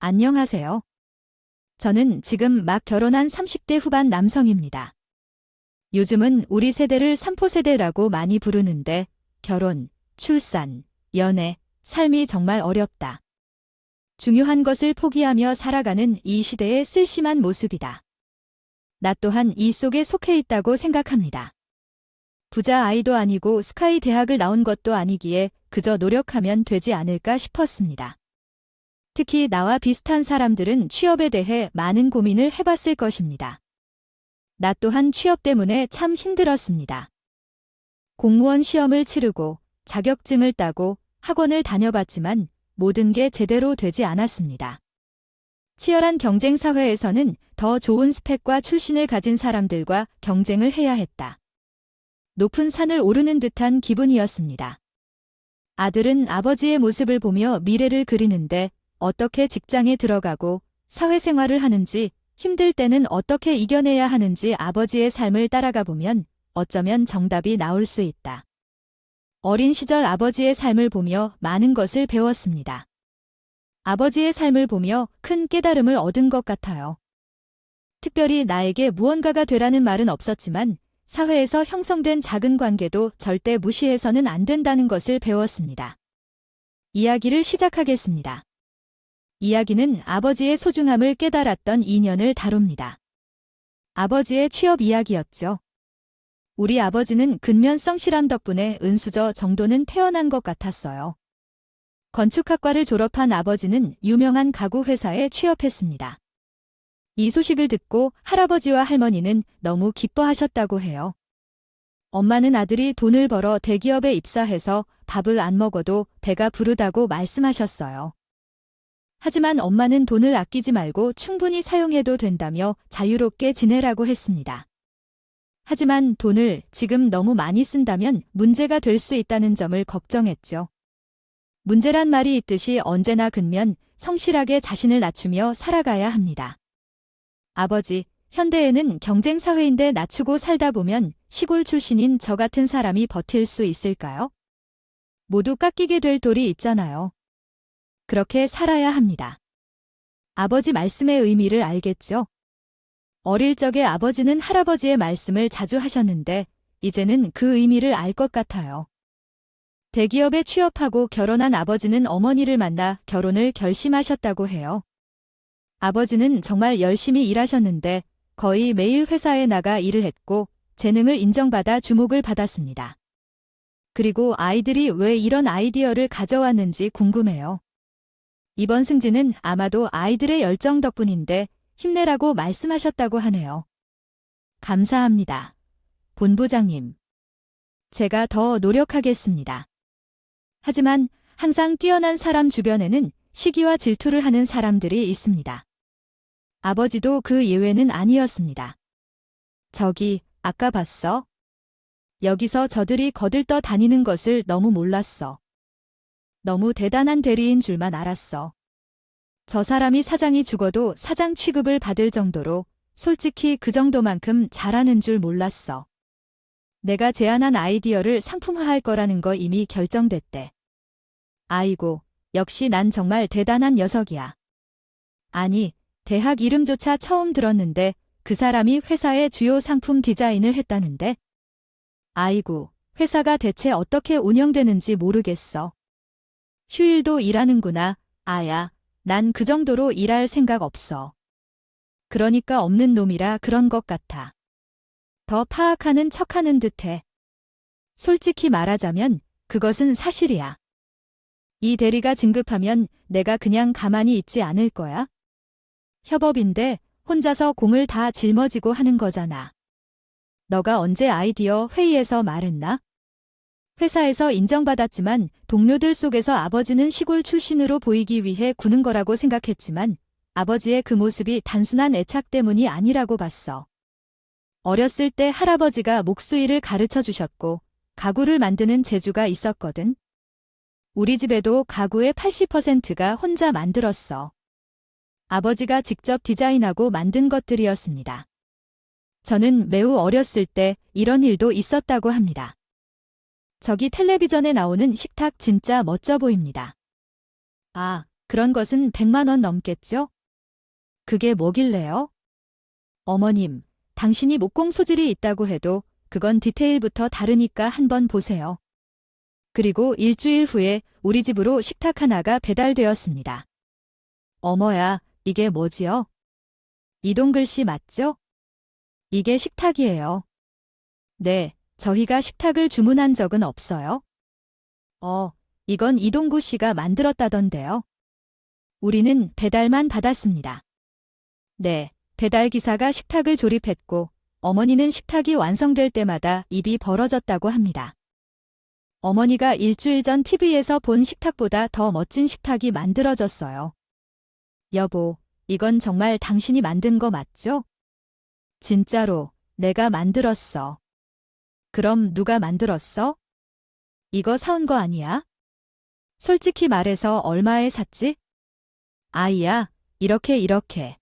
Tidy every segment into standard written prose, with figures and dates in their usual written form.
안녕하세요. 저는 지금 막 결혼한 30대 후반 남성입니다. 요즘은 우리 세대를 삼포세대라고 많이 부르는데 결혼, 출산, 연애, 삶이 정말 어렵다. 중요한 것을 포기하며 살아가는 이 시대의 쓸심한 모습이다. 나 또한 이 속에 속해 있다고 생각합니다. 부자 아이도 아니고 스카이 대학을 나온 것도 아니기에 그저 노력하면 되지 않을까 싶었습니다. 특히 나와 비슷한 사람들은 취업에 대해 많은 고민을 해봤을 것입니다. 나 또한 취업 때문에 참 힘들었습니다. 공무원 시험을 치르고 자격증을 따고 학원을 다녀봤지만 모든 게 제대로 되지 않았습니다. 치열한 경쟁 사회에서는 더 좋은 스펙과 출신을 가진 사람들과 경쟁을 해야 했다. 높은 산을 오르는 듯한 기분이었습니다. 아들은 아버지의 모습을 보며 미래를 그리는데 어떻게 직장에 들어가고 사회생활을 하는지, 힘들 때는 어떻게 이겨내야 하는지 아버지의 삶을 따라가 보면 어쩌면 정답이 나올 수 있다. 어린 시절 아버지의 삶을 보며 많은 것을 배웠습니다. 아버지의 삶을 보며 큰 깨달음을 얻은 것 같아요. 특별히 나에게 무언가가 되라는 말은 없었지만 사회에서 형성된 작은 관계도 절대 무시해서는 안 된다는 것을 배웠습니다. 이야기를 시작하겠습니다. 이야기는 아버지의 소중함을 깨달았던 인연을 다룹니다. 아버지의 취업 이야기였죠. 우리 아버지는 근면성 실험 덕분에 은수저 정도는 태어난 것 같았어요. 건축학과를 졸업한 아버지는 유명한 가구 회사에 취업했습니다. 이 소식을 듣고 할아버지와 할머니는 너무 기뻐하셨다고 해요. 엄마는 아들이 돈을 벌어 대기업에 입사해서 밥을 안 먹어도 배가 부르다고 말씀하셨어요. 하지만 엄마는 돈을 아끼지 말고 충분히 사용해도 된다며 자유롭게 지내라고 했습니다. 하지만 돈을 지금 너무 많이 쓴다면 문제가 될 수 있다는 점을 걱정했죠. 문제란 말이 있듯이 언제나 근면 성실하게 자신을 낮추며 살아가야 합니다. 아버지, 현대에는 경쟁사회인데 낮추고 살다 보면 시골 출신인 저 같은 사람이 버틸 수 있을까요? 모두 깎이게 될 돌이 있잖아요. 그렇게 살아야 합니다. 아버지 말씀의 의미를 알겠죠? 어릴 적에 아버지는 할아버지의 말씀을 자주 하셨는데 이제는 그 의미를 알 것 같아요. 대기업에 취업하고 결혼한 아버지는 어머니를 만나 결혼을 결심하셨다고 해요. 아버지는 정말 열심히 일하셨는데 거의 매일 회사에 나가 일을 했고 재능을 인정받아 주목을 받았습니다. 그리고 아이들이 왜 이런 아이디어를 가져왔는지 궁금해요. 이번 승진은 아마도 아이들의 열정 덕분인데 힘내라고 말씀하셨다고 하네요. 감사합니다. 본부장님. 제가 더 노력하겠습니다. 하지만 항상 뛰어난 사람 주변에는 시기와 질투를 하는 사람들이 있습니다. 아버지도 그 예외는 아니었습니다. 저기, 아까 봤어? 여기서 저들이 거들떠 다니는 것을 너무 몰랐어. 너무 대단한 대리인 줄만 알았어. 저 사람이 사장이 죽어도 사장 취급을 받을 정도로 솔직히 그 정도만큼 잘하는 줄 몰랐어. 내가 제안한 아이디어를 상품화할 거라는 거 이미 결정됐대. 아이고, 역시 난 정말 대단한 녀석이야. 아니, 대학 이름조차 처음 들었는데 그 사람이 회사의 주요 상품 디자인을 했다는데? 아이고, 회사가 대체 어떻게 운영되는지 모르겠어. 휴일도 일하는구나. 아야, 난 그 정도로 일할 생각 없어. 그러니까 없는 놈이라 그런 것 같아. 더 파악하는 척하는 듯해. 솔직히 말하자면 그것은 사실이야. 이 대리가 진급하면 내가 그냥 가만히 있지 않을 거야. 협업인데 혼자서 공을 다 짊어지고 하는 거잖아. 너가 언제 아이디어 회의에서 말했나? 회사에서 인정받았지만 동료들 속에서 아버지는 시골 출신으로 보이기 위해 구는 거라고 생각했지만 아버지의 그 모습이 단순한 애착 때문이 아니라고 봤어. 어렸을 때 할아버지가 목수일을 가르쳐 주셨고 가구를 만드는 재주가 있었거든. 우리 집에도 가구의 80%가 혼자 만들었어. 아버지가 직접 디자인하고 만든 것들이었습니다. 저는 매우 어렸을 때 이런 일도 있었다고 합니다. 저기 텔레비전에 나오는 식탁 진짜 멋져 보입니다. 아, 그런 것은 100만 원 넘겠죠? 그게 뭐길래요? 어머님, 당신이 목공 소질이 있다고 해도 그건 디테일부터 다르니까 한번 보세요. 그리고 일주일 후에 우리 집으로 식탁 하나가 배달되었습니다. 어머야, 이게 뭐지요? 이동글씨 맞죠? 이게 식탁이에요. 네, 저희가 식탁을 주문한 적은 없어요. 어, 이건 이동구 씨가 만들었다던데요. 우리는 배달만 받았습니다. 네, 배달기사가 식탁을 조립했고 어머니는 식탁이 완성될 때마다 입이 벌어졌다고 합니다. 어머니가 일주일 전 TV에서 본 식탁보다 더 멋진 식탁이 만들어졌어요. 여보, 이건 정말 당신이 만든 거 맞죠? 진짜로, 내가 만들었어. 그럼 누가 만들었어? 이거 사온 거 아니야? 솔직히 말해서 얼마에 샀지? 아이야, 이렇게.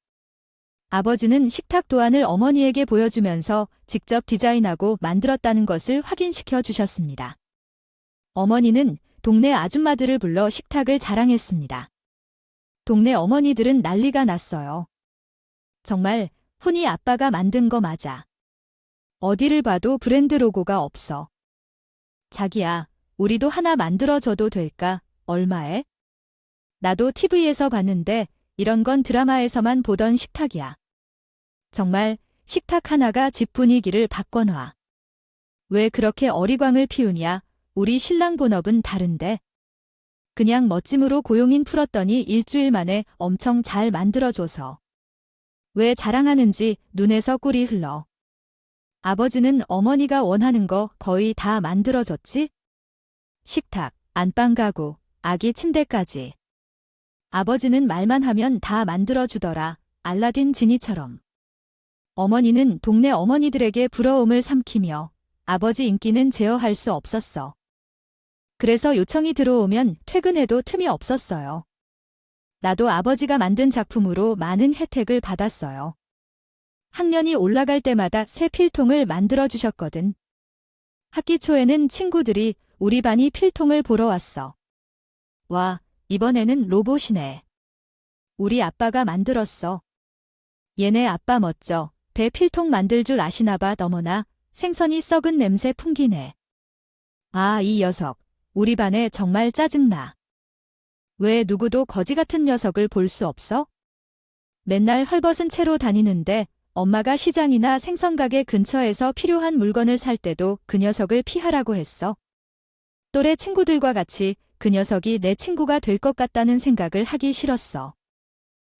아버지는 식탁 도안을 어머니에게 보여주면서 직접 디자인하고 만들었다는 것을 확인시켜 주셨습니다. 어머니는 동네 아줌마들을 불러 식탁을 자랑했습니다. 동네 어머니들은 난리가 났어요. 정말 훈이 아빠가 만든 거 맞아. 어디를 봐도 브랜드 로고가 없어. 자기야, 우리도 하나 만들어줘도 될까? 얼마에? 나도 TV에서 봤는데 이런 건 드라마에서만 보던 식탁이야. 정말 식탁 하나가 집 분위기를 바꿔놔. 왜 그렇게 어리광을 피우냐? 우리 신랑 본업은 다른데. 그냥 멋짐으로 고용인 풀었더니 일주일 만에 엄청 잘 만들어줘서. 왜 자랑하는지 눈에서 꿀이 흘러. 아버지는 어머니가 원하는 거 거의 다 만들어줬지? 식탁, 안방 가구, 아기 침대까지. 아버지는 말만 하면 다 만들어주더라. 알라딘 지니처럼. 어머니는 동네 어머니들에게 부러움을 삼키며 아버지 인기는 제어할 수 없었어. 그래서 요청이 들어오면 퇴근해도 틈이 없었어요. 나도 아버지가 만든 작품으로 많은 혜택을 받았어요. 학년이 올라갈 때마다 새 필통을 만들어주셨거든. 학기 초에는 친구들이 우리 반이 필통을 보러 왔어. 와, 이번에는 로봇이네. 우리 아빠가 만들었어. 얘네 아빠 멋져. 배 필통 만들 줄 아시나 봐. 너무나 생선이 썩은 냄새 풍기네. 아, 이 녀석. 우리 반에 정말 짜증나. 왜 누구도 거지 같은 녀석을 볼 수 없어? 맨날 헐벗은 채로 다니는데 엄마가 시장이나 생선가게 근처에서 필요한 물건을 살 때도 그 녀석을 피하라고 했어. 또래 친구들과 같이 그 녀석이 내 친구가 될 것 같다는 생각을 하기 싫었어.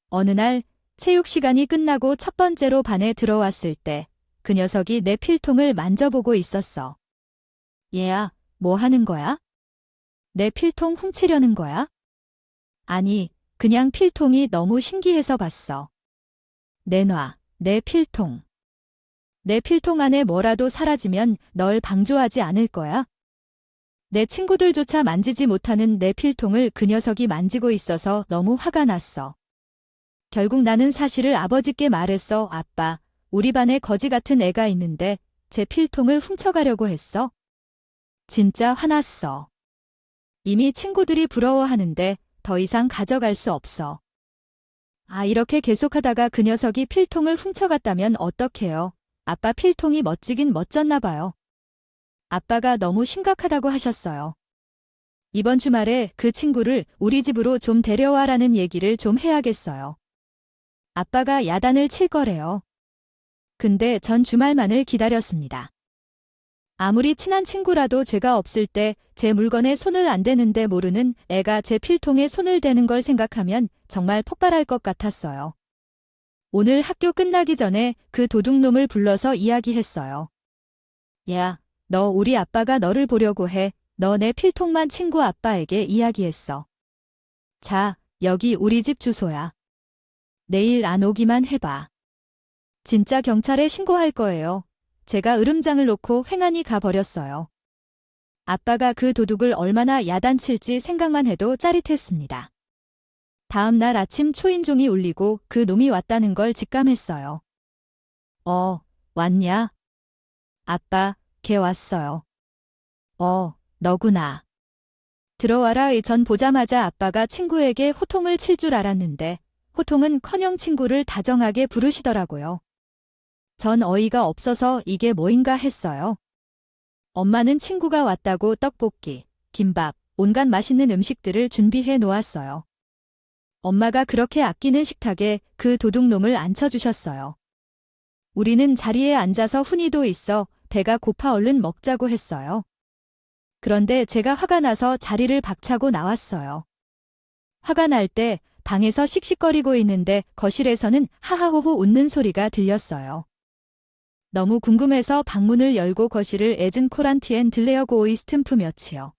어느 날 체육 시간이 끝나고 첫 번째로 반에 들어왔을 때 그 녀석이 내 필통을 만져보고 있었어. 얘야, 뭐 하는 거야? 내 필통 훔치려는 거야? 아니, 그냥 필통이 너무 신기해서 봤어. 내놔, 내 필통. 내 필통 안에 뭐라도 사라지면 널 방조하지 않을 거야? 내 친구들조차 만지지 못하는 내 필통을 그 녀석이 만지고 있어서 너무 화가 났어. 결국 나는 사실을 아버지께 말했어. 아빠, 우리 반에 거지 같은 애가 있는데 제 필통을 훔쳐가려고 했어. 진짜 화났어. 이미 친구들이 부러워하는데 더 이상 가져갈 수 없어. 아, 이렇게 계속하다가 그 녀석이 필통을 훔쳐갔다면 어떡해요? 아빠 필통이 멋지긴 멋졌나 봐요. 아빠가 너무 심각하다고 하셨어요. 이번 주말에 그 친구를 우리 집으로 좀 데려와라는 얘기를 좀 해야겠어요. 아빠가 야단을 칠 거래요. 근데 전 주말만을 기다렸습니다. 아무리 친한 친구라도 죄가 없을 때 제 물건에 손을 안 대는데 모르는 애가 제 필통에 손을 대는 걸 생각하면 정말 폭발할 것 같았어요. 오늘 학교 끝나기 전에 그 도둑놈을 불러서 이야기했어요. 야, 너 우리 아빠가 너를 보려고 해. 너 내 필통만 친구 아빠에게 이야기했어. 자, 여기 우리 집 주소야. 내일 안 오기만 해봐. 진짜 경찰에 신고할 거예요. 제가 으름장을 놓고 횡하니 가버렸어요. 아빠가 그 도둑을 얼마나 야단칠지 생각만 해도 짜릿했습니다. 다음 날 아침 초인종이 울리고 그 놈이 왔다는 걸 직감했어요. 왔냐? 아빠, 걔 왔어요. 너구나. 들어와라 전 보자마자 아빠가 친구에게 호통을 칠 줄 알았는데 호통은커녕 친구를 다정하게 부르시더라고요. 전 어이가 없어서 이게 뭐인가 했어요. 엄마는 친구가 왔다고 떡볶이, 김밥, 온갖 맛있는 음식들을 준비해 놓았어요. 엄마가 그렇게 아끼는 식탁에 그 도둑놈을 앉혀주셨어요. 우리는 자리에 앉아서 훈이도 있어 배가 고파 얼른 먹자고 했어요. 그런데 제가 화가 나서 자리를 박차고 나왔어요. 화가 날 때 방에서 씩씩거리고 있는데 거실에서는 하하호호 웃는 소리가 들렸어요. 너무 궁금해서 방문을 열고 거실을 애즌 코란티엔 들레어고 오이스튼프 몇이요.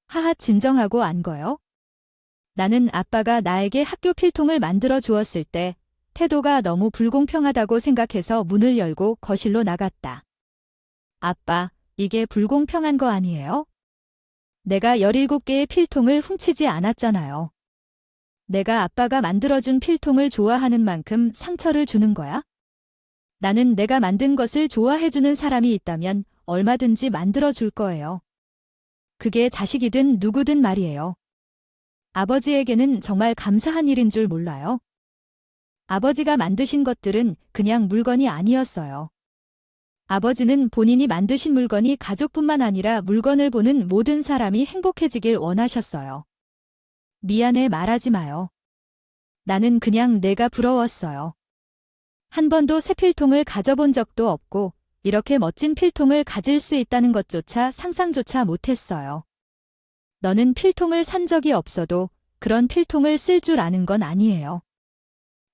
하하 진정하고 안 거요? 나는 아빠가 나에게 학교 필통을 만들어 주었을 때 태도가 너무 불공평하다고 생각해서 문을 열고 거실로 나갔다. 아빠, 이게 불공평한 거 아니에요? 내가 17개의 필통을 훔치지 않았잖아요. 내가 아빠가 만들어준 필통을 좋아하는 만큼 상처를 주는 거야? 나는 내가 만든 것을 좋아해주는 사람이 있다면 얼마든지 만들어줄 거예요. 그게 자식이든 누구든 말이에요. 아버지에게는 정말 감사한 일인 줄 몰라요. 아버지가 만드신 것들은 그냥 물건이 아니었어요. 아버지는 본인이 만드신 물건이 가족뿐만 아니라 물건을 보는 모든 사람이 행복해지길 원하셨어요. 미안해 말하지 마요. 나는 그냥 내가 부러웠어요. 한 번도 새 필통을 가져본 적도 없고 이렇게 멋진 필통을 가질 수 있다는 것조차 상상조차 못했어요. 너는 필통을 산 적이 없어도 그런 필통을 쓸 줄 아는 건 아니에요.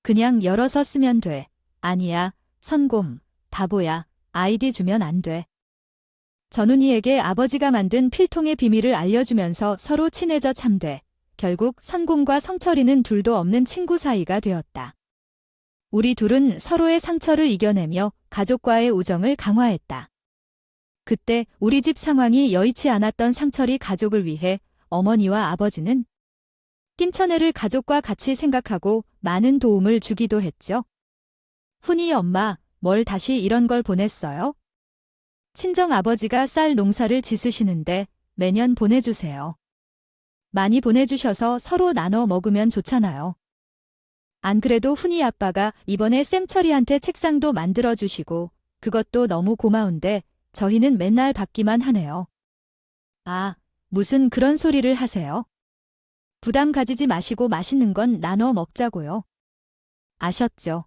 그냥 열어서 쓰면 돼. 아니야, 선곰, 바보야, 아이디 주면 안 돼. 전훈이에게 아버지가 만든 필통의 비밀을 알려주면서 서로 친해져 참돼. 결국 선곰과 성철이는 둘도 없는 친구 사이가 되었다. 우리 둘은 서로의 상처를 이겨내며 가족과의 우정을 강화했다. 그때 우리 집 상황이 여의치 않았던 상철이 가족을 위해 어머니와 아버지는 김천애를 가족과 같이 생각하고 많은 도움을 주기도 했죠. 훈이 엄마, 뭘 다시 이런 걸 보냈어요? 친정 아버지가 쌀 농사를 지으시는데 매년 보내주세요. 많이 보내주셔서 서로 나눠 먹으면 좋잖아요. 안 그래도 훈이 아빠가 이번에 쌤철이한테 책상도 만들어주시고 그것도 너무 고마운데 저희는 맨날 받기만 하네요. 아, 무슨 그런 소리를 하세요? 부담 가지지 마시고 맛있는 건 나눠 먹자고요. 아셨죠?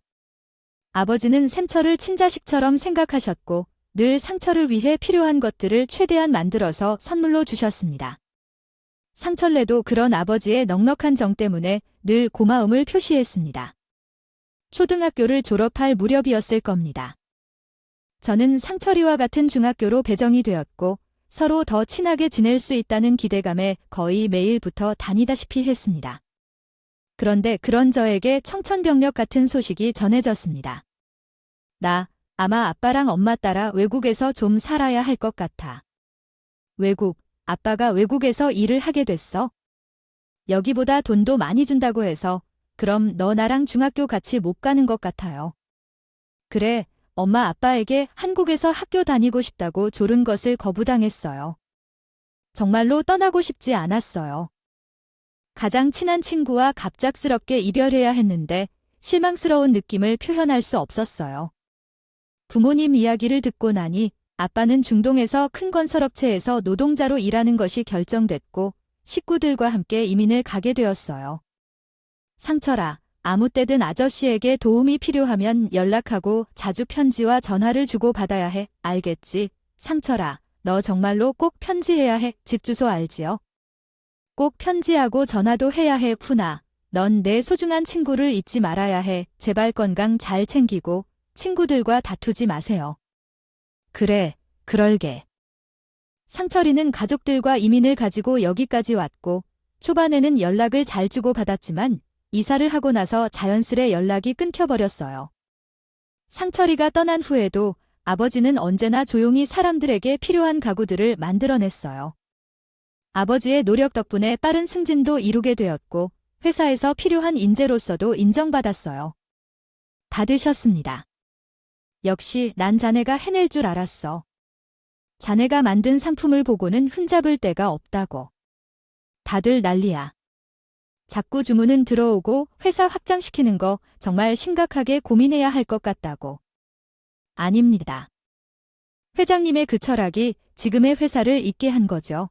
아버지는 샘철을 친자식처럼 생각하셨고 늘 상철을 위해 필요한 것들을 최대한 만들어서 선물로 주셨습니다. 상철래도 그런 아버지의 넉넉한 정 때문에 늘 고마움을 표시했습니다. 초등학교를 졸업할 무렵이었을 겁니다. 저는 상철이와 같은 중학교로 배정이 되었고 서로 더 친하게 지낼 수 있다는 기대감에 거의 매일부터 다니다시피 했습니다. 그런데 그런 저에게 청천벽력 같은 소식이 전해졌습니다. 나 아마 아빠랑 엄마 따라 외국에서 좀 살아야 할 것 같아. 외국, 아빠가 외국에서 일을 하게 됐어. 여기보다 돈도 많이 준다고 해서 그럼 너 나랑 중학교 같이 못 가는 것 같아요. 그래, 엄마 아빠에게 한국에서 학교 다니고 싶다고 조른 것을 거부당했어요. 정말로 떠나고 싶지 않았어요. 가장 친한 친구와 갑작스럽게 이별해야 했는데 실망스러운 느낌을 표현할 수 없었어요. 부모님 이야기를 듣고 나니 아빠는 중동에서 큰 건설업체에서 노동자로 일하는 것이 결정됐고 식구들과 함께 이민을 가게 되었어요. 상철아, 아무 때든 아저씨에게 도움이 필요하면 연락하고 자주 편지와 전화를 주고받아야 해. 알겠지? 상철아, 너 정말로 꼭 편지해야 해. 집 주소 알지요? 꼭 편지하고 전화도 해야 해. 푸나, 넌 내 소중한 친구를 잊지 말아야 해. 제발 건강 잘 챙기고 친구들과 다투지 마세요. 그래, 그럴게. 상철이는 가족들과 이민을 가지고 여기까지 왔고 초반에는 연락을 잘 주고받았지만 이사를 하고 나서 자연스레 연락이 끊겨버렸어요. 상철이가 떠난 후에도 아버지는 언제나 조용히 사람들에게 필요한 가구들을 만들어냈어요. 아버지의 노력 덕분에 빠른 승진도 이루게 되었고 회사에서 필요한 인재로서도 인정받았어요. 받으셨습니다. 역시 난 자네가 해낼 줄 알았어. 자네가 만든 상품을 보고는 흠잡을 데가 없다고. 다들 난리야. 자꾸 주문은 들어오고 회사 확장시키는 거 정말 심각하게 고민해야 할 것 같다고. 아닙니다. 회장님의 그 철학이 지금의 회사를 있게 한 거죠.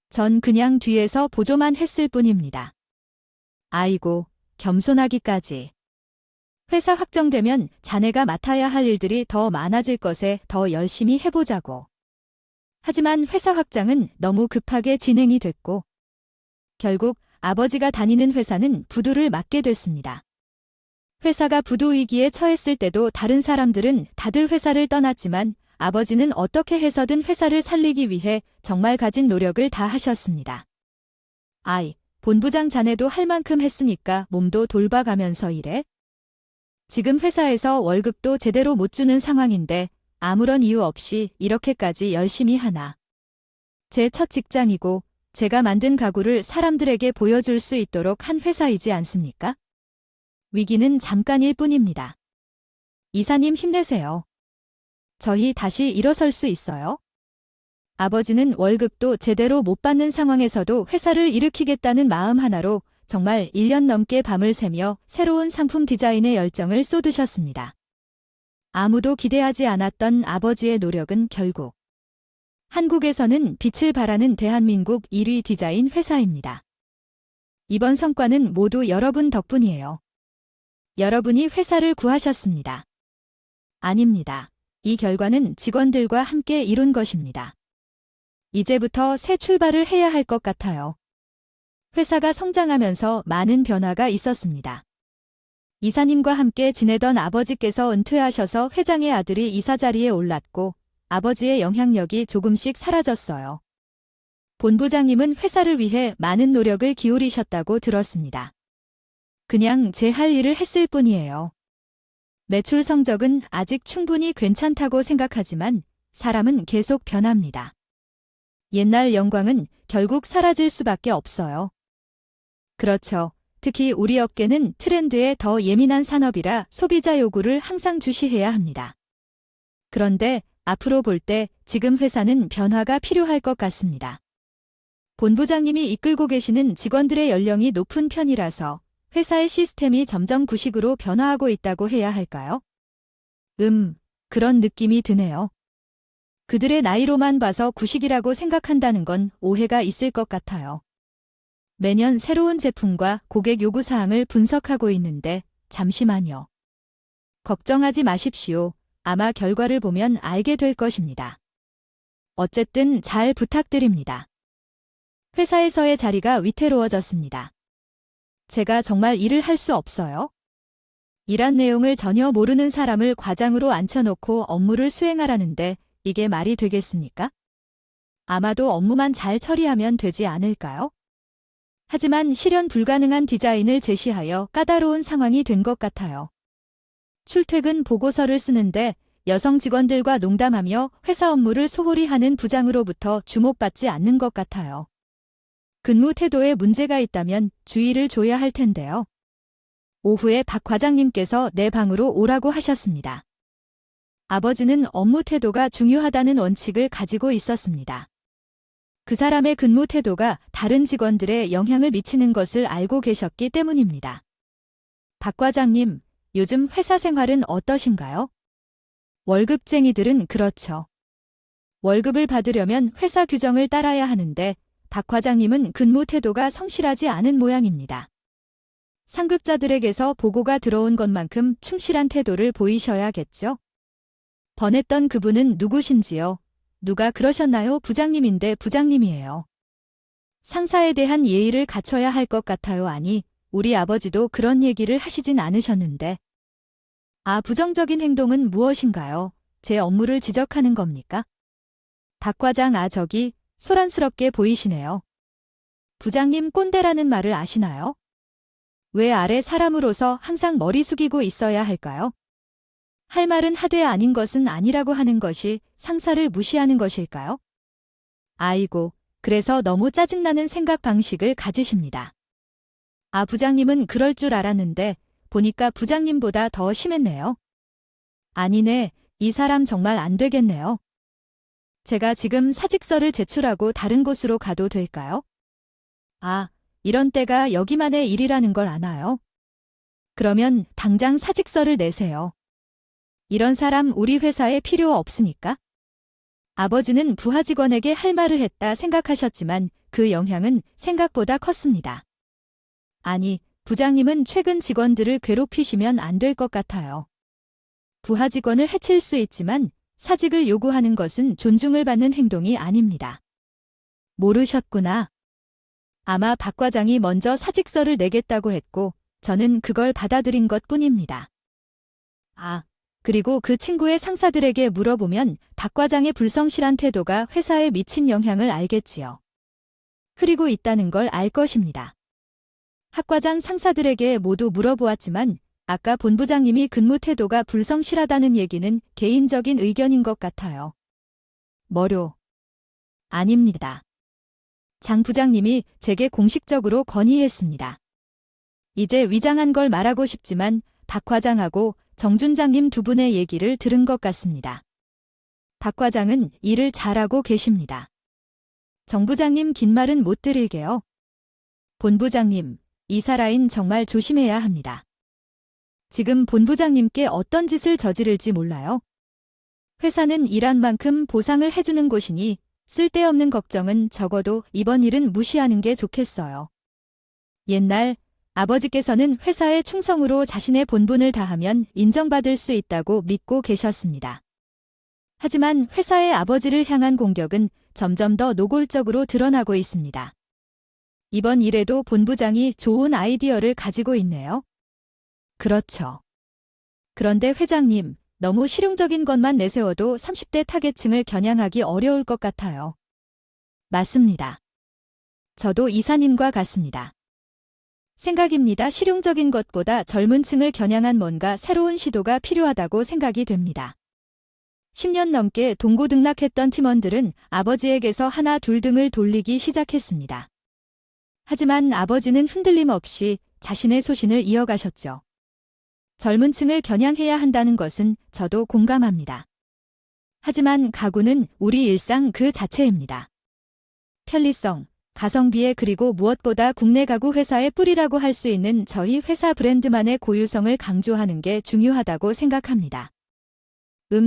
전 그냥 뒤에서 보조만 했을 뿐입니다. 아이고, 겸손하기까지. 회사 확정되면 자네가 맡아야 할 일들이 더 많아질 것에 더 열심히 해보자고. 하지만 회사 확장은 너무 급하게 진행이 됐고, 결국 아버지가 다니는 회사는 부도를 맞게 됐습니다. 회사가 부도 위기에 처했을 때도 다른 사람들은 다들 회사를 떠났지만 아버지는 어떻게 해서든 회사를 살리기 위해 정말 가진 노력을 다 하셨습니다. 아이, 본부장 자네도 할 만큼 했으니까 몸도 돌봐가면서 일해. 지금 회사에서 월급도 제대로 못 주는 상황인데 아무런 이유 없이 이렇게까지 열심히 하나. 제 첫 직장이고 제가 만든 가구를 사람들에게 보여줄 수 있도록 한 회사이지 않습니까? 위기는 잠깐일 뿐입니다. 이사님 힘내세요. 저희 다시 일어설 수 있어요? 아버지는 월급도 제대로 못 받는 상황에서도 회사를 일으키겠다는 마음 하나로 정말 1년 넘게 밤을 새며 새로운 상품 디자인에 열정을 쏟으셨습니다. 아무도 기대하지 않았던 아버지의 노력은 결국 한국에서는 빛을 발하는 대한민국 1위 디자인 회사입니다. 이번 성과는 모두 여러분 덕분이에요. 여러분이 회사를 구하셨습니다. 아닙니다. 이 결과는 직원들과 함께 이룬 것입니다. 이제부터 새 출발을 해야 할 것 같아요. 회사가 성장하면서 많은 변화가 있었습니다. 이사님과 함께 지내던 아버지께서 은퇴하셔서 회장의 아들이 이사 자리에 올랐고 아버지의 영향력이 조금씩 사라졌어요. 본부장님은 회사를 위해 많은 노력을 기울이셨다고 들었습니다. 그냥 제 할 일을 했을 뿐이에요. 매출 성적은 아직 충분히 괜찮다고 생각하지만 사람은 계속 변합니다. 옛날 영광은 결국 사라질 수밖에 없어요. 그렇죠. 특히 우리 업계는 트렌드에 더 예민한 산업이라 소비자 요구를 항상 주시해야 합니다. 그런데 앞으로 볼 때 지금 회사는 변화가 필요할 것 같습니다. 본부장님이 이끌고 계시는 직원들의 연령이 높은 편이라서 회사의 시스템이 점점 구식으로 변화하고 있다고 해야 할까요? 그런 느낌이 드네요. 그들의 나이로만 봐서 구식이라고 생각한다는 건 오해가 있을 것 같아요. 매년 새로운 제품과 고객 요구사항을 분석하고 있는데 잠시만요. 걱정하지 마십시오. 아마 결과를 보면 알게 될 것입니다. 어쨌든 잘 부탁드립니다. 회사에서의 자리가 위태로워졌습니다. 제가 정말 일을 할 수 없어요? 일한 내용을 전혀 모르는 사람을 과장으로 앉혀놓고 업무를 수행하라는데 이게 말이 되겠습니까? 아마도 업무만 잘 처리하면 되지 않을까요? 하지만 실현 불가능한 디자인을 제시하여 까다로운 상황이 된 것 같아요. 출퇴근 보고서를 쓰는데 여성 직원들과 농담하며 회사 업무를 소홀히 하는 부장으로부터 주목받지 않는 것 같아요. 근무 태도에 문제가 있다면 주의를 줘야 할 텐데요. 오후에 박 과장님께서 내 방으로 오라고 하셨습니다. 아버지는 업무 태도가 중요하다는 원칙을 가지고 있었습니다. 그 사람의 근무 태도가 다른 직원들에 영향을 미치는 것을 알고 계셨기 때문입니다. 박 과장님, 요즘 회사 생활은 어떠신가요? 월급쟁이들은 그렇죠. 월급을 받으려면 회사 규정을 따라야 하는데 박 과장님은 근무 태도가 성실하지 않은 모양입니다. 상급자들에게서 보고가 들어온 것만큼 충실한 태도를 보이셔야겠죠? 번했던 그분은 누구신지요? 누가 그러셨나요? 부장님인데 부장님이에요. 상사에 대한 예의를 갖춰야 할 것 같아요. 아니, 우리 아버지도 그런 얘기를 하시진 않으셨는데. 부정적인 행동은 무엇인가요? 제 업무를 지적하는 겁니까? 박 과장, 저기 소란스럽게 보이시네요. 부장님 꼰대라는 말을 아시나요? 왜 아래 사람으로서 항상 머리 숙이고 있어야 할까요? 할 말은 하되 아닌 것은 아니라고 하는 것이 상사를 무시하는 것일까요? 아이고, 그래서 너무 짜증나는 생각 방식을 가지십니다. 부장님은 그럴 줄 알았는데 보니까 부장님보다 더 심했네요. 아니네, 이 사람 정말 안 되겠네요. 제가 지금 사직서를 제출하고 다른 곳으로 가도 될까요? 아, 이런 때가 여기만의 일이라는 걸 아나요? 그러면 당장 사직서를 내세요. 이런 사람 우리 회사에 필요 없으니까? 아버지는 부하 직원에게 할 말을 했다 생각하셨지만 그 영향은 생각보다 컸습니다. 아니, 부장님은 최근 직원들을 괴롭히시면 안 될 것 같아요. 부하 직원을 해칠 수 있지만 사직을 요구하는 것은 존중을 받는 행동이 아닙니다. 모르셨구나. 아마 박 과장이 먼저 사직서를 내겠다고 했고 저는 그걸 받아들인 것뿐입니다. 아, 그리고 그 친구의 상사들에게 물어보면 박 과장의 불성실한 태도가 회사에 미친 영향을 알겠지요. 흐리고 있다는 걸 알 것입니다. 박 과장 상사들에게 모두 물어보았지만 아까 본부장님이 근무 태도가 불성실하다는 얘기는 개인적인 의견인 것 같아요. 뭐료? 아닙니다. 장 부장님이 제게 공식적으로 건의했습니다. 이제 위장한 걸 말하고 싶지만 박 과장하고 정 준장님 두 분의 얘기를 들은 것 같습니다. 박 과장은 일을 잘하고 계십니다. 정 부장님 긴 말은 못 드릴게요. 본부장님, 이사라인 정말 조심해야 합니다. 지금 본부장님께 어떤 짓을 저지를지 몰라요. 회사는 일한 만큼 보상을 해주는 곳이니 쓸데없는 걱정은 적어도 이번 일은 무시하는 게 좋겠어요. 옛날 아버지께서는 회사의 충성으로 자신의 본분을 다하면 인정받을 수 있다고 믿고 계셨습니다. 하지만 회사의 아버지를 향한 공격은 점점 더 노골적으로 드러나고 있습니다. 이번 일에도 본부장이 좋은 아이디어를 가지고 있네요. 그렇죠. 그런데 회장님, 너무 실용적인 것만 내세워도 30대 타겟층을 겨냥하기 어려울 것 같아요. 맞습니다. 저도 이사님과 같습니다. 생각입니다. 실용적인 것보다 젊은 층을 겨냥한 뭔가 새로운 시도가 필요하다고 생각이 됩니다. 10년 넘게 동고등락했던 팀원들은 아버지에게서 하나 둘 등을 돌리기 시작했습니다. 하지만 아버지는 흔들림 없이 자신의 소신을 이어가셨죠. 젊은 층을 겨냥해야 한다는 것은 저도 공감합니다. 하지만 가구는 우리 일상 그 자체입니다. 편리성, 가성비에 그리고 무엇보다 국내 가구 회사의 뿌리라고 할 수 있는 저희 회사 브랜드만의 고유성을 강조하는 게 중요하다고 생각합니다.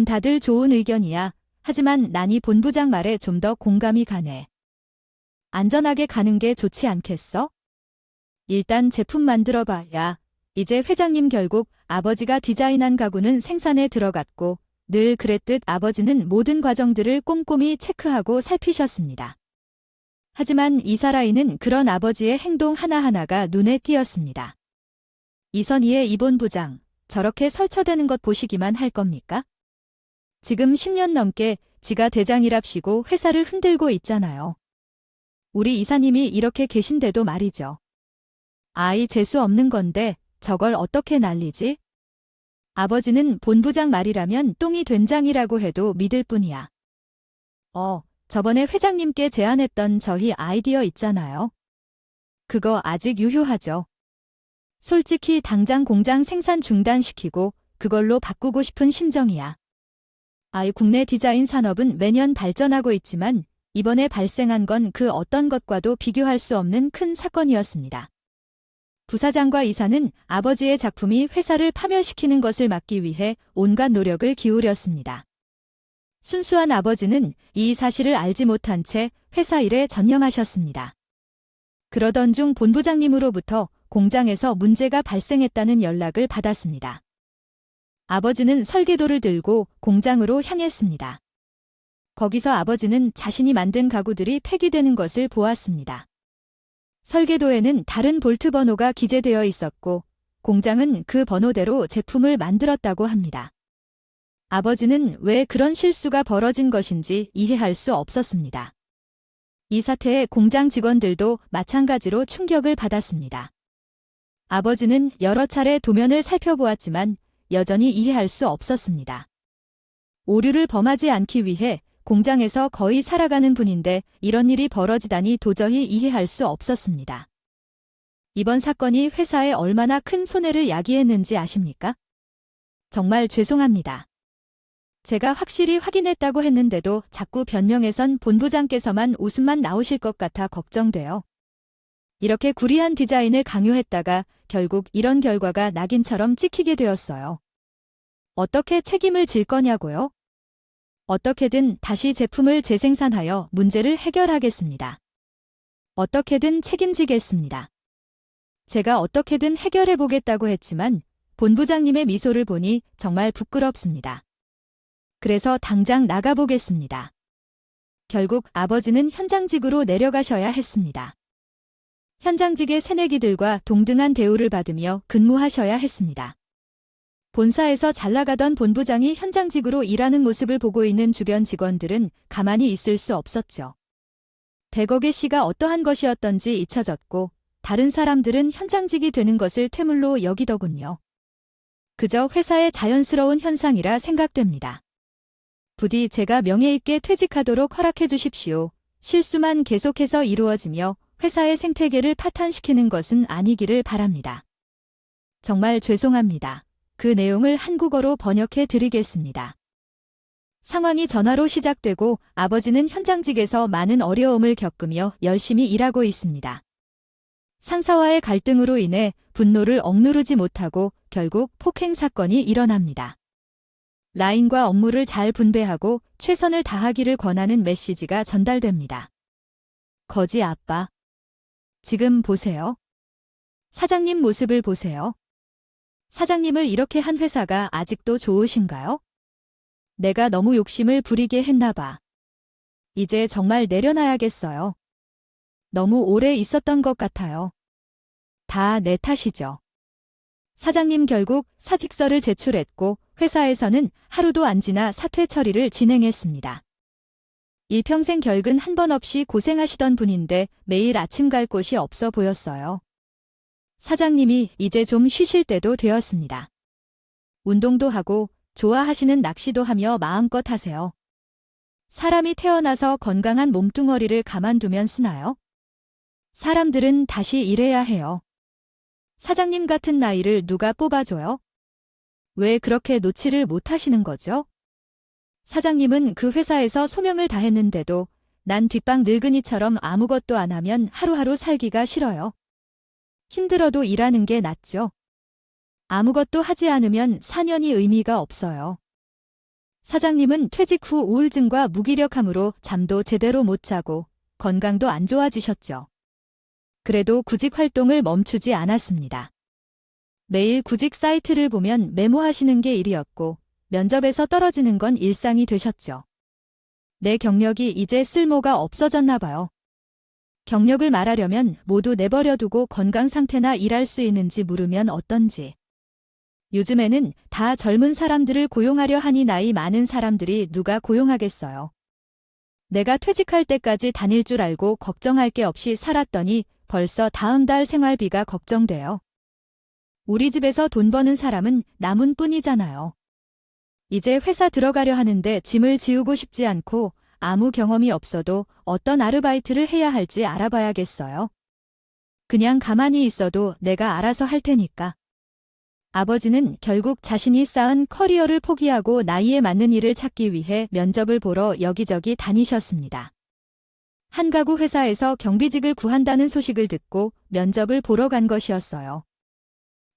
다들 좋은 의견이야. 하지만 난 이 본부장 말에 좀 더 공감이 가네. 안전하게 가는 게 좋지 않겠어? 일단 제품 만들어봐야. 이제 회장님 결국 아버지가 디자인한 가구는 생산에 들어갔고 늘 그랬듯 아버지는 모든 과정들을 꼼꼼히 체크하고 살피셨습니다. 하지만 이사라이는 그런 아버지의 행동 하나하나가 눈에 띄었습니다. 이선희의 이 본부장, 저렇게 설쳐대는 것 보시기만 할 겁니까? 지금 10년 넘게 지가 대장이랍시고 회사를 흔들고 있잖아요. 우리 이사님이 이렇게 계신데도 말이죠. 아이 재수 없는 건데 저걸 어떻게 날리지? 아버지는 본부장 말이라면 똥이 된장이라고 해도 믿을 뿐이야. 저번에 회장님께 제안했던 저희 아이디어 있잖아요. 그거 아직 유효하죠. 솔직히 당장 공장 생산 중단시키고 그걸로 바꾸고 싶은 심정이야. 국내 디자인 산업은 매년 발전하고 있지만 이번에 발생한 건 그 어떤 것과도 비교할 수 없는 큰 사건이었습니다. 부사장과 이사는 아버지의 작품이 회사를 파멸시키는 것을 막기 위해 온갖 노력을 기울였습니다. 순수한 아버지는 이 사실을 알지 못한 채 회사 일에 전념하셨습니다. 그러던 중 본부장님으로부터 공장에서 문제가 발생했다는 연락을 받았습니다. 아버지는 설계도를 들고 공장으로 향했습니다. 거기서 아버지는 자신이 만든 가구들이 폐기되는 것을 보았습니다. 설계도에는 다른 볼트 번호가 기재되어 있었고 공장은 그 번호대로 제품을 만들었다고 합니다. 아버지는 왜 그런 실수가 벌어진 것인지 이해할 수 없었습니다. 이 사태에 공장 직원들도 마찬가지로 충격을 받았습니다. 아버지는 여러 차례 도면을 살펴보았지만 여전히 이해할 수 없었습니다. 오류를 범하지 않기 위해 공장에서 거의 살아가는 분인데 이런 일이 벌어지다니 도저히 이해할 수 없었습니다. 이번 사건이 회사에 얼마나 큰 손해를 야기했는지 아십니까? 정말 죄송합니다. 제가 확실히 확인했다고 했는데도 자꾸 변명해선 본부장께서만 웃음만 나오실 것 같아 걱정돼요. 이렇게 구리한 디자인을 강요했다가 결국 이런 결과가 낙인처럼 찍히게 되었어요. 어떻게 책임을 질 거냐고요? 어떻게든 다시 제품을 재생산하여 문제를 해결하겠습니다. 어떻게든 책임지겠습니다. 제가 어떻게든 해결해 보겠다고 했지만 본부장님의 미소를 보니 정말 부끄럽습니다. 그래서 당장 나가보겠습니다. 결국 아버지는 현장직으로 내려가셔야 했습니다. 현장직의 새내기들과 동등한 대우를 받으며 근무하셔야 했습니다. 본사에서 잘 나가던 본부장이 현장직으로 일하는 모습을 보고 있는 주변 직원들은 가만히 있을 수 없었죠. 100억의 시가 어떠한 것이었던지 잊혀졌고 다른 사람들은 현장직이 되는 것을 퇴물로 여기더군요. 그저 회사의 자연스러운 현상이라 생각됩니다. 부디 제가 명예 있게 퇴직하도록 허락해 주십시오. 실수만 계속해서 이루어지며 회사의 생태계를 파탄시키는 것은 아니기를 바랍니다. 정말 죄송합니다. 그 내용을 한국어로 번역해 드리겠습니다. 상황이 전화로 시작되고 아버지는 현장직에서 많은 어려움을 겪으며 열심히 일하고 있습니다. 상사와의 갈등으로 인해 분노를 억누르지 못하고 결국 폭행 사건이 일어납니다. 라인과 업무를 잘 분배하고 최선을 다하기를 권하는 메시지가 전달됩니다. 거지 아빠. 지금 보세요. 사장님 모습을 보세요. 사장님을 이렇게 한 회사가 아직도 좋으신가요? 내가 너무 욕심을 부리게 했나 봐. 이제 정말 내려놔야겠어요. 너무 오래 있었던 것 같아요. 다 내 탓이죠. 사장님 결국 사직서를 제출했고 회사에서는 하루도 안 지나 사퇴 처리를 진행했습니다. 일평생 결근 한 번 없이 고생하시던 분인데 매일 아침 갈 곳이 없어 보였어요. 사장님이 이제 좀 쉬실 때도 되었습니다. 운동도 하고 좋아하시는 낚시도 하며 마음껏 하세요. 사람이 태어나서 건강한 몸뚱어리를 가만두면 쓰나요? 사람들은 다시 일해야 해요. 사장님 같은 나이를 누가 뽑아줘요? 왜 그렇게 놓지를 못하시는 거죠? 사장님은 그 회사에서 소명을 다했는데도 난 뒷방 늙은이처럼 아무것도 안 하면 하루하루 살기가 싫어요. 힘들어도 일하는 게 낫죠. 아무것도 하지 않으면 사년이 의미가 없어요. 사장님은 퇴직 후 우울증과 무기력함으로 잠도 제대로 못 자고 건강도 안 좋아지셨죠. 그래도 구직 활동을 멈추지 않았습니다. 매일 구직 사이트를 보면 메모하시는 게 일이었고 면접에서 떨어지는 건 일상이 되셨죠. 내 경력이 이제 쓸모가 없어졌나 봐요. 경력을 말하려면 모두 내버려두고 건강 상태나 일할 수 있는지 물으면 어떤지. 요즘에는 다 젊은 사람들을 고용하려 하니 나이 많은 사람들이 누가 고용하겠어요. 내가 퇴직할 때까지 다닐 줄 알고 걱정할 게 없이 살았더니 벌써 다음 달 생활비가 걱정돼요. 우리 집에서 돈 버는 사람은 남은 뿐이잖아요. 이제 회사 들어가려 하는데 짐을 지우고 싶지 않고 아무 경험이 없어도 어떤 아르바이트를 해야 할지 알아봐야겠어요. 그냥 가만히 있어도 내가 알아서 할 테니까. 아버지는 결국 자신이 쌓은 커리어를 포기하고 나이에 맞는 일을 찾기 위해 면접을 보러 여기저기 다니셨습니다. 한 가구 회사에서 경비직을 구한다는 소식을 듣고 면접을 보러 간 것이었어요.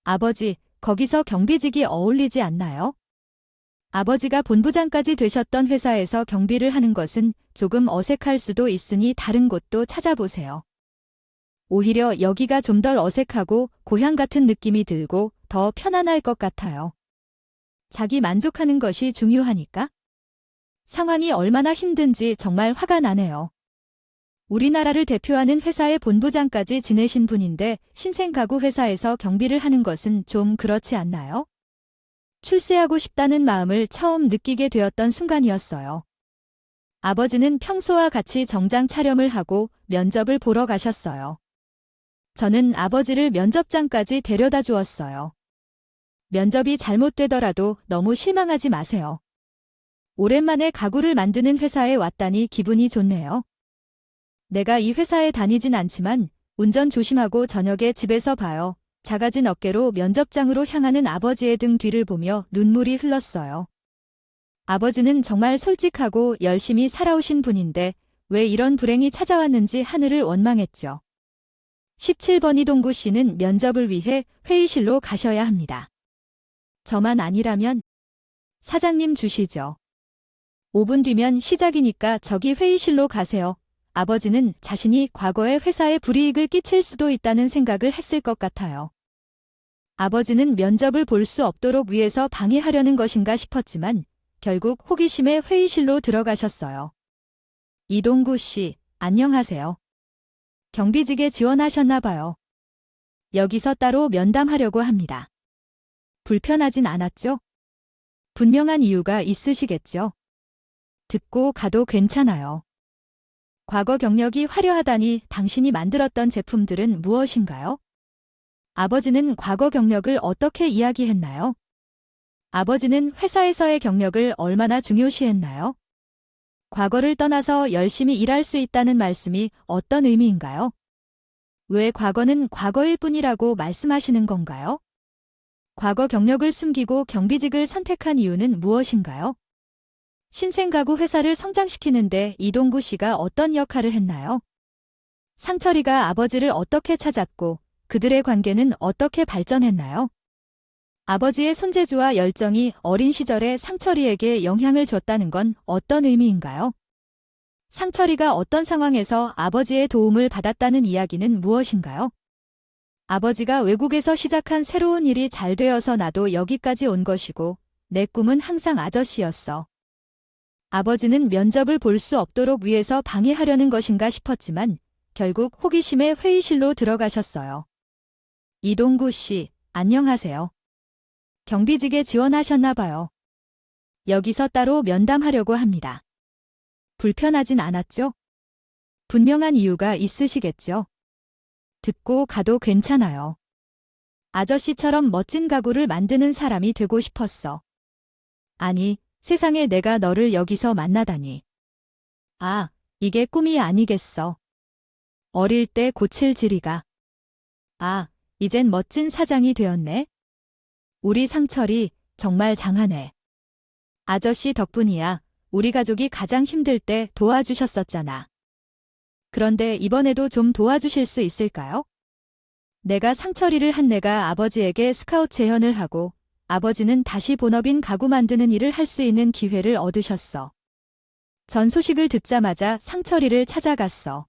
아버지, 거기서 경비직이 어울리지 않나요? 아버지가 본부장까지 되셨던 회사에서 경비를 하는 것은 조금 어색할 수도 있으니 다른 곳도 찾아보세요. 오히려 여기가 좀 덜 어색하고 고향 같은 느낌이 들고 더 편안할 것 같아요. 자기 만족하는 것이 중요하니까. 상황이 얼마나 힘든지 정말 화가 나네요. 우리나라를 대표하는 회사의 본부장까지 지내신 분인데 신생 가구 회사에서 경비를 하는 것은 좀 그렇지 않나요? 출세하고 싶다는 마음을 처음 느끼게 되었던 순간이었어요. 아버지는 평소와 같이 정장 촬영을 하고 면접을 보러 가셨어요. 저는 아버지를 면접장까지 데려다 주었어요. 면접이 잘못되더라도 너무 실망하지 마세요. 오랜만에 가구를 만드는 회사에 왔다니 기분이 좋네요. 내가 이 회사에 다니진 않지만 운전 조심하고 저녁에 집에서 봐요. 작아진 어깨로 면접장으로 향하는 아버지의 등 뒤를 보며 눈물이 흘렀어요. 아버지는 정말 솔직하고 열심히 살아오신 분인데 왜 이런 불행이 찾아왔는지 하늘을 원망했죠. 17번 이동구 씨는 면접을 위해 회의실로 가셔야 합니다. 저만 아니라면 사장님 주시죠. 5분 뒤면 시작이니까 저기 회의실로 가세요. 아버지는 자신이 과거에 회사에 불이익을 끼칠 수도 있다는 생각을 했을 것 같아요. 아버지는 면접을 볼 수 없도록 위해서 방해하려는 것인가 싶었지만 결국 호기심에 회의실로 들어가셨어요. 이동구 씨, 안녕하세요. 경비직에 지원하셨나 봐요. 여기서 따로 면담하려고 합니다. 불편하진 않았죠? 분명한 이유가 있으시겠죠? 듣고 가도 괜찮아요. 과거 경력이 화려하다니 당신이 만들었던 제품들은 무엇인가요? 아버지는 과거 경력을 어떻게 이야기했나요? 아버지는 회사에서의 경력을 얼마나 중요시했나요? 과거를 떠나서 열심히 일할 수 있다는 말씀이 어떤 의미인가요? 왜 과거는 과거일 뿐이라고 말씀하시는 건가요? 과거 경력을 숨기고 경비직을 선택한 이유는 무엇인가요? 신생가구 회사를 성장시키는데 이동구 씨가 어떤 역할을 했나요? 상철이가 아버지를 어떻게 찾았고 그들의 관계는 어떻게 발전했나요? 아버지의 손재주와 열정이 어린 시절에 상철이에게 영향을 줬다는 건 어떤 의미인가요? 상철이가 어떤 상황에서 아버지의 도움을 받았다는 이야기는 무엇인가요? 아버지가 외국에서 시작한 새로운 일이 잘 되어서 나도 여기까지 온 것이고 내 꿈은 항상 아저씨였어. 아버지는 면접을 볼 수 없도록 위해서 방해하려는 것인가 싶었지만 결국 호기심에 회의실로 들어가셨어요. 이동구 씨, 안녕하세요. 경비직에 지원하셨나 봐요. 여기서 따로 면담하려고 합니다. 불편하진 않았죠? 분명한 이유가 있으시겠죠? 듣고 가도 괜찮아요. 아저씨처럼 멋진 가구를 만드는 사람이 되고 싶었어. 아니, 세상에 내가 너를 여기서 만나다니. 아, 이게 꿈이 아니겠어. 어릴 때 고칠 지리가. 아, 이젠 멋진 사장이 되었네. 우리 상철이 정말 장하네. 아저씨 덕분이야. 우리 가족이 가장 힘들 때 도와주셨었잖아. 그런데 이번에도 좀 도와주실 수 있을까요? 내가 상철이를 한 내가 아버지에게 스카웃 재현을 하고 아버지는 다시 본업인 가구 만드는 일을 할 수 있는 기회를 얻으셨어. 전 소식을 듣자마자 상철이를 찾아갔어.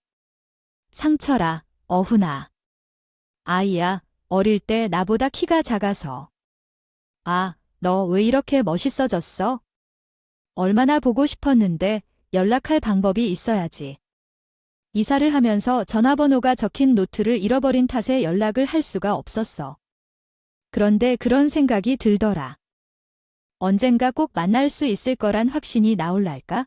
상철아, 어훈아. 아이야, 어릴 때 나보다 키가 작아서. 아, 너 왜 이렇게 멋있어졌어? 얼마나 보고 싶었는데 연락할 방법이 있어야지. 이사를 하면서 전화번호가 적힌 노트를 잃어버린 탓에 연락을 할 수가 없었어. 그런데 그런 생각이 들더라. 언젠가 꼭 만날 수 있을 거란 확신이 나올랄까?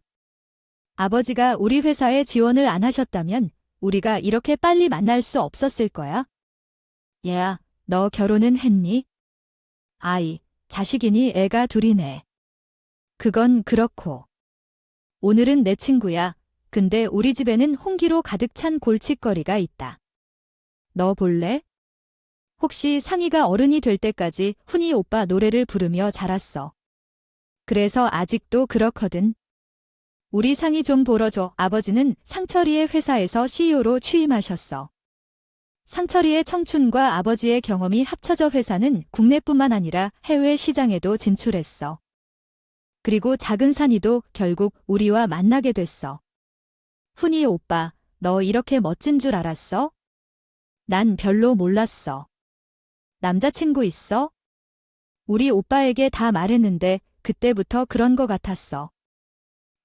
아버지가 우리 회사에 지원을 안 하셨다면 우리가 이렇게 빨리 만날 수 없었을 거야. 얘야, 너 결혼은 했니? 아이, 자식이니 애가 둘이네. 그건 그렇고. 오늘은 내 친구야. 근데 우리 집에는 홍기로 가득 찬 골칫거리가 있다. 너 볼래? 혹시 상이가 어른이 될 때까지 훈이 오빠 노래를 부르며 자랐어. 그래서 아직도 그렇거든. 우리 상이 좀 보러 줘. 아버지는 상철이의 회사에서 CEO로 취임하셨어. 상철이의 청춘과 아버지의 경험이 합쳐져 회사는 국내뿐만 아니라 해외 시장에도 진출했어. 그리고 작은 산이도 결국 우리와 만나게 됐어. 훈이 오빠, 너 이렇게 멋진 줄 알았어? 난 별로 몰랐어. 남자친구 있어? 우리 오빠에게 다 말했는데 그때부터 그런 거 같았어.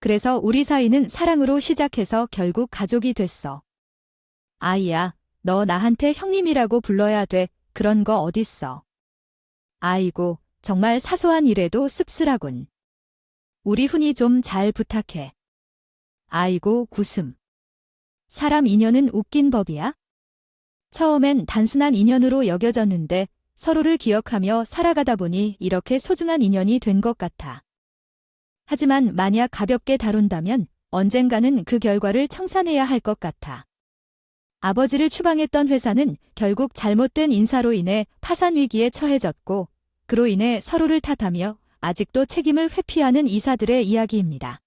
그래서 우리 사이는 사랑으로 시작해서 결국 가족이 됐어. 아이야, 너 나한테 형님이라고 불러야 돼. 그런 거 어딨어. 아이고, 정말 사소한 일에도 씁쓸하군. 우리 훈이 좀 잘 부탁해. 아이고, 구슴. 사람 인연은 웃긴 법이야? 처음엔 단순한 인연으로 여겨졌는데 서로를 기억하며 살아가다 보니 이렇게 소중한 인연이 된 것 같아. 하지만 만약 가볍게 다룬다면 언젠가는 그 결과를 청산해야 할 것 같아. 아버지를 추방했던 회사는 결국 잘못된 인사로 인해 파산 위기에 처해졌고 그로 인해 서로를 탓하며 아직도 책임을 회피하는 이사들의 이야기입니다.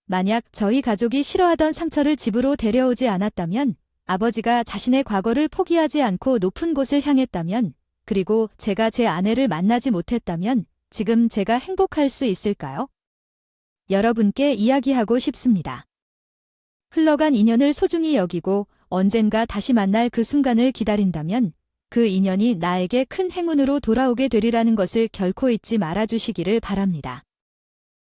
만약 저희 가족이 싫어하던 상처를 집으로 데려오지 않았다면 아버지가 자신의 과거를 포기하지 않고 높은 곳을 향했다면, 그리고 제가 제 아내를 만나지 못했다면 지금 제가 행복할 수 있을까요? 여러분께 이야기하고 싶습니다. 흘러간 인연을 소중히 여기고 언젠가 다시 만날 그 순간을 기다린다면 그 인연이 나에게 큰 행운으로 돌아오게 되리라는 것을 결코 잊지 말아주시기를 바랍니다.